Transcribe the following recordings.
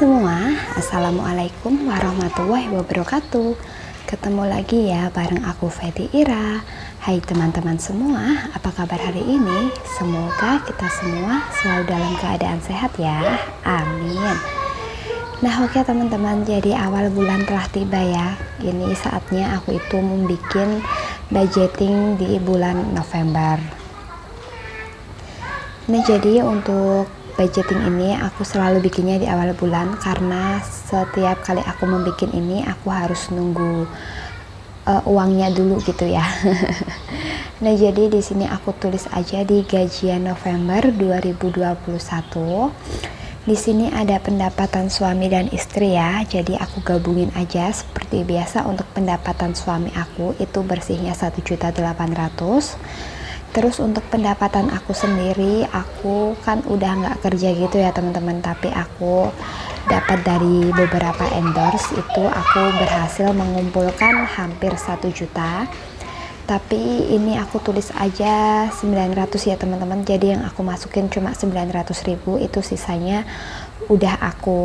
semua, Assalamualaikum warahmatullahi wabarakatuh. Ketemu lagi ya bareng aku Fedi Ira. Hai teman-teman semua, apa kabar hari ini? Semoga kita semua selalu dalam keadaan sehat ya, amin. Nah oke teman-teman, jadi awal bulan telah tiba ya. Ini saatnya aku itu membuat budgeting di bulan November. Nah jadi untuk budgeting ini aku selalu bikinnya di awal bulan karena setiap kali aku membuat ini aku harus nunggu uangnya dulu gitu ya. Nah jadi di sini aku tulis aja di gajian November 2021. Di sini ada pendapatan suami dan istri ya. Jadi aku gabungin aja seperti biasa. Untuk pendapatan suami aku itu bersihnya 1.800.000. Terus untuk pendapatan aku sendiri, aku kan udah nggak kerja gitu ya teman-teman, tapi aku dapat dari beberapa endorse itu aku berhasil mengumpulkan hampir 1 juta. Tapi ini aku tulis aja 900 ya teman-teman. Jadi yang aku masukin cuma 900.000, itu sisanya udah aku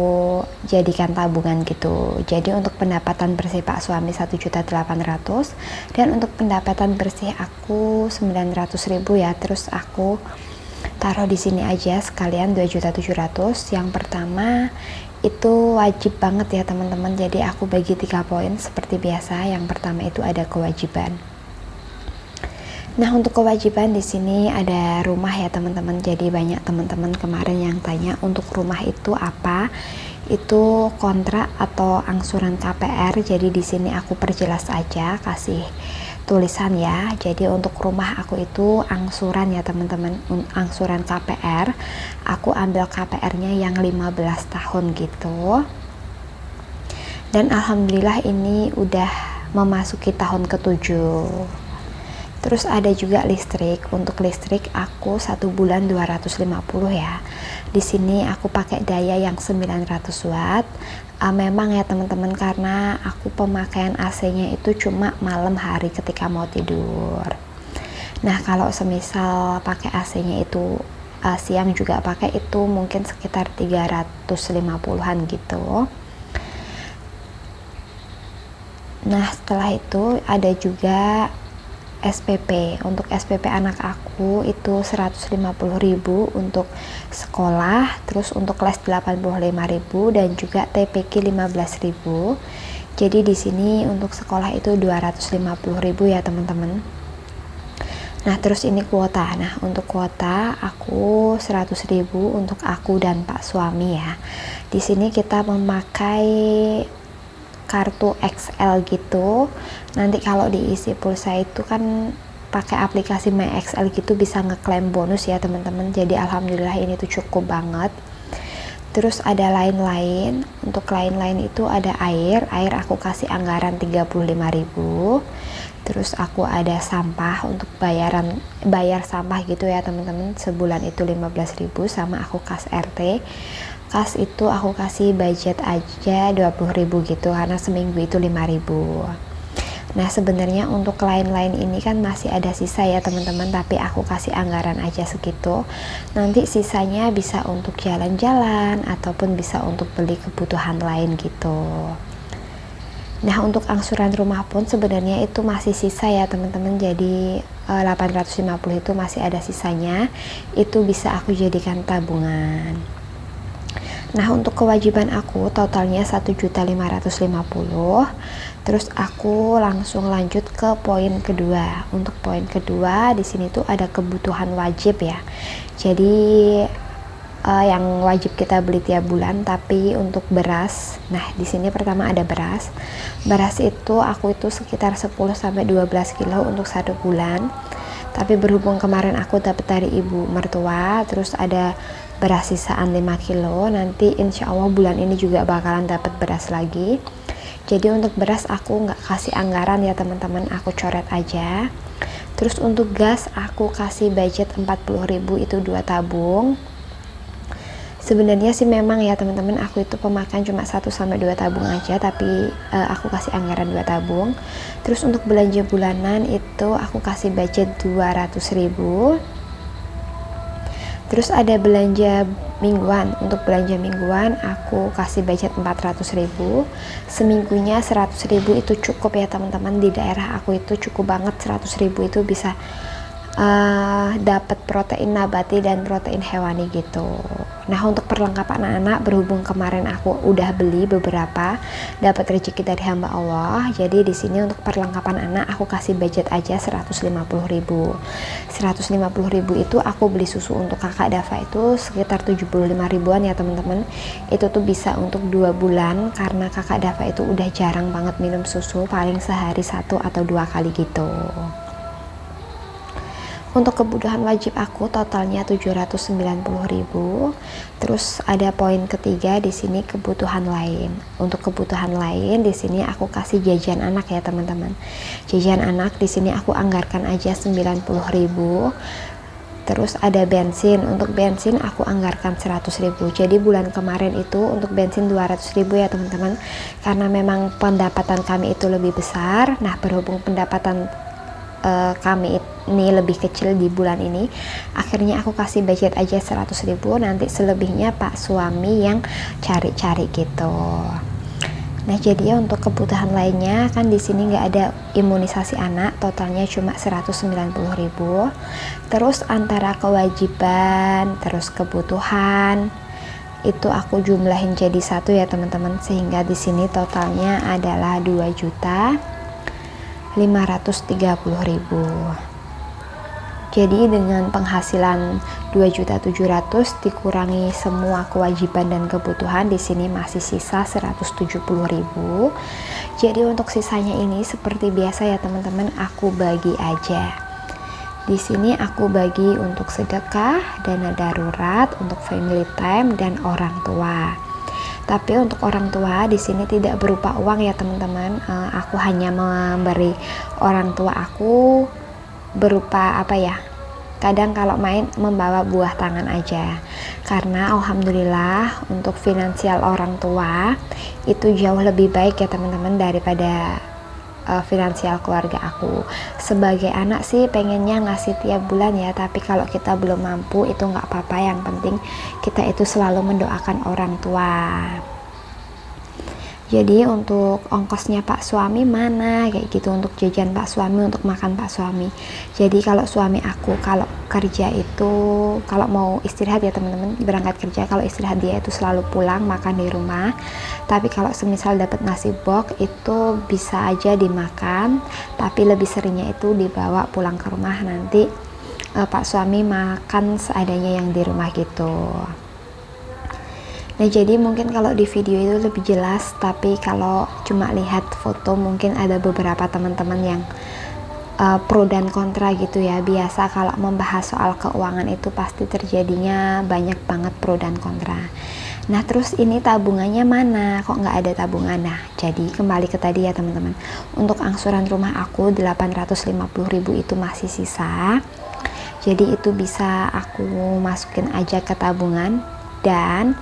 jadikan tabungan gitu. Jadi untuk pendapatan bersih Pak suami 1.800.000 dan untuk pendapatan bersih aku 900.000 ya. Terus aku taruh di sini aja sekalian 2.700.000. Yang pertama itu wajib banget ya teman-teman. Jadi aku bagi 3 poin seperti biasa. Yang pertama itu ada kewajiban. Nah untuk kewajiban di sini ada rumah ya teman-teman. Jadi banyak teman-teman kemarin yang tanya untuk rumah itu apa? Itu kontrak atau angsuran KPR. Jadi di sini aku perjelas aja, kasih tulisan ya. Jadi untuk rumah aku itu angsuran ya teman-teman, angsuran KPR. Aku ambil KPR-nya yang 15 tahun gitu. Dan alhamdulillah ini udah memasuki tahun ke-7. Terus ada juga listrik. Untuk listrik aku 1 bulan 250 ya. Di sini aku pakai daya yang 900 watt. Memang ya teman-teman, karena aku pemakaian AC-nya itu cuma malam hari ketika mau tidur. Nah kalau semisal pakai AC-nya itu siang juga pakai, itu mungkin sekitar 350-an gitu. Nah setelah itu ada juga SPP. Untuk SPP anak aku itu 150.000 untuk sekolah, terus untuk les 85.000 dan juga TPQ 15.000. Jadi di sini untuk sekolah itu 250.000 ya teman-teman. Nah terus ini kuota. Nah untuk kuota aku 100.000 untuk aku dan Pak suami ya. Di sini kita memakai kartu XL gitu. Nanti kalau diisi pulsa itu kan pakai aplikasi MyXL gitu bisa ngeklaim bonus ya teman-teman. Jadi alhamdulillah ini tuh cukup banget. Terus ada lain-lain. Untuk lain-lain itu ada air aku kasih anggaran 35.000. Terus aku ada sampah untuk bayar sampah gitu ya teman-teman, sebulan itu 15.000 sama aku kas RT. Kas itu aku kasih budget aja 20.000 gitu karena seminggu itu 5.000. Nah sebenarnya untuk lain-lain ini kan masih ada sisa ya teman-teman, tapi aku kasih anggaran aja segitu. Nanti sisanya bisa untuk jalan-jalan ataupun bisa untuk beli kebutuhan lain gitu. Nah untuk angsuran rumah pun sebenarnya itu masih sisa ya teman-teman. Jadi 850 itu masih ada sisanya, itu bisa aku jadikan tabungan. Nah untuk kewajiban aku totalnya 1.550.000. Terus aku langsung lanjut ke poin kedua. Untuk poin kedua di sini tuh ada kebutuhan wajib ya. Jadi yang wajib kita beli tiap bulan. Tapi untuk beras, nah di sini pertama ada beras. Beras itu aku itu sekitar 10-12 kilo untuk 1 bulan. Tapi berhubung kemarin aku dapat dari ibu mertua, terus ada beras sisaan 5 kilo, nanti insya Allah bulan ini juga bakalan dapat beras lagi. Jadi untuk beras aku nggak kasih anggaran ya teman-teman, aku coret aja. Terus untuk gas aku kasih budget 40.000, itu 2 tabung. Sebenarnya sih memang ya teman-teman, aku itu pemakaian cuma 1-2 tabung aja, tapi aku kasih anggaran 2 tabung. Terus untuk belanja bulanan itu aku kasih budget 200.000. Terus ada belanja mingguan. Untuk belanja mingguan aku kasih budget 400.000. Seminggunya 100.000 itu cukup ya teman-teman. Di daerah aku itu cukup banget, 100.000 itu bisa dapat protein nabati dan protein hewani gitu. Nah, untuk perlengkapan anak-anak, berhubung kemarin aku udah beli beberapa, dapat rezeki dari hamba Allah. Jadi di sini untuk perlengkapan anak aku kasih budget aja 150.000. 150.000 itu aku beli susu untuk kakak Dava itu sekitar 75 ribuan ya teman-teman. Itu tuh bisa untuk 2 bulan karena kakak Dava itu udah jarang banget minum susu, paling sehari 1 atau 2 kali gitu. Untuk kebutuhan wajib aku totalnya 790.000. Terus ada poin ketiga di sini, kebutuhan lain. Untuk kebutuhan lain di sini aku kasih jajan anak ya teman-teman. Jajan anak di sini aku anggarkan aja 90.000. Terus ada bensin. Untuk bensin aku anggarkan 100.000. Jadi bulan kemarin itu untuk bensin 200.000 ya teman-teman. Karena memang pendapatan kami itu lebih besar. Nah, berhubung pendapatan kami ini lebih kecil di bulan ini, akhirnya aku kasih budget aja 100.000. Nanti selebihnya pak suami yang cari-cari gitu. Nah, jadi untuk kebutuhan lainnya kan di sini nggak ada imunisasi anak, totalnya cuma 190.000. Terus antara kewajiban terus kebutuhan itu aku jumlahin jadi satu ya teman-teman, sehingga di sini totalnya adalah 2.530.000. Jadi dengan penghasilan 2.700.000 dikurangi semua kewajiban dan kebutuhan, di sini masih sisa 170.000. Jadi untuk sisanya ini seperti biasa ya teman-teman, aku bagi aja. Di sini aku bagi untuk sedekah, dana darurat, untuk family time dan orang tua. Tapi untuk orang tua di sini tidak berupa uang ya teman-teman. Aku hanya memberi orang tua aku berupa apa ya? Kadang kalau main membawa buah tangan aja. Karena alhamdulillah untuk finansial orang tua itu jauh lebih baik ya teman-teman daripada finansial keluarga aku. Sebagai anak sih pengennya ngasih tiap bulan ya, tapi kalau kita belum mampu itu nggak apa-apa, yang penting kita itu selalu mendoakan orang tua. Jadi untuk ongkosnya pak suami mana kayak gitu, untuk jajan pak suami, untuk makan pak suami. Jadi kalau suami aku kalau kerja itu, kalau mau istirahat ya teman-teman, berangkat kerja, kalau istirahat dia itu selalu pulang makan di rumah. Tapi kalau semisal dapat nasi box itu bisa aja dimakan, tapi lebih seringnya itu dibawa pulang ke rumah, nanti pak suami makan seadanya yang di rumah gitu. Nah, jadi mungkin kalau di video itu lebih jelas, tapi kalau cuma lihat foto mungkin ada beberapa teman-teman yang pro dan kontra gitu ya. Biasa kalau membahas soal keuangan itu pasti terjadinya banyak banget pro dan kontra. Nah, terus ini tabungannya mana? Kok nggak ada tabungan? Nah, jadi kembali ke tadi ya teman-teman. Untuk angsuran rumah aku 850.000 itu masih sisa. Jadi itu bisa aku masukin aja ke tabungan. Dan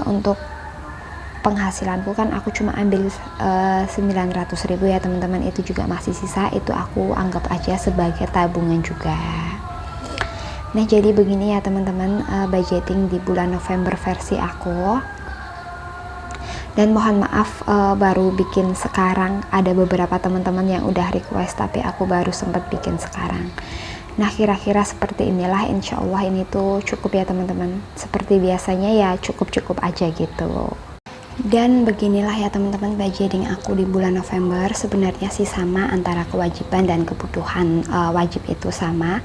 untuk penghasilanku kan aku cuma ambil 900.000 ya teman-teman, itu juga masih sisa, itu aku anggap aja sebagai tabungan juga. Nah, jadi begini ya teman-teman budgeting di bulan November versi aku. Dan mohon maaf baru bikin sekarang, ada beberapa teman-teman yang udah request tapi aku baru sempat bikin sekarang. Nah, kira-kira seperti inilah, insya Allah ini tuh cukup ya teman-teman. Seperti biasanya ya cukup-cukup aja gitu. Dan beginilah ya teman-teman budgeting aku di bulan November. Sebenarnya sih sama, antara kewajiban dan kebutuhan wajib itu sama.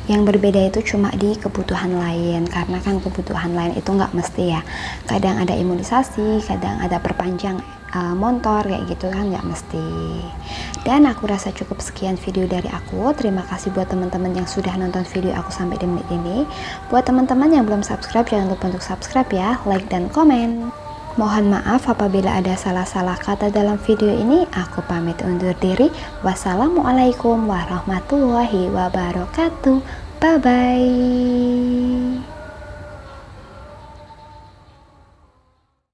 Yang berbeda itu cuma di kebutuhan lain, karena kan kebutuhan lain itu nggak mesti ya. Kadang ada imunisasi, kadang ada perpanjang motor kayak gitu kan, nggak mesti. Dan aku rasa cukup sekian video dari aku. Terima kasih buat teman-teman yang sudah nonton video aku sampai di menit ini. Buat teman-teman yang belum subscribe, jangan lupa untuk subscribe ya, like dan komen. Mohon maaf apabila ada salah-salah kata dalam video ini. Aku pamit undur diri. Wassalamualaikum warahmatullahi wabarakatuh. Bye bye.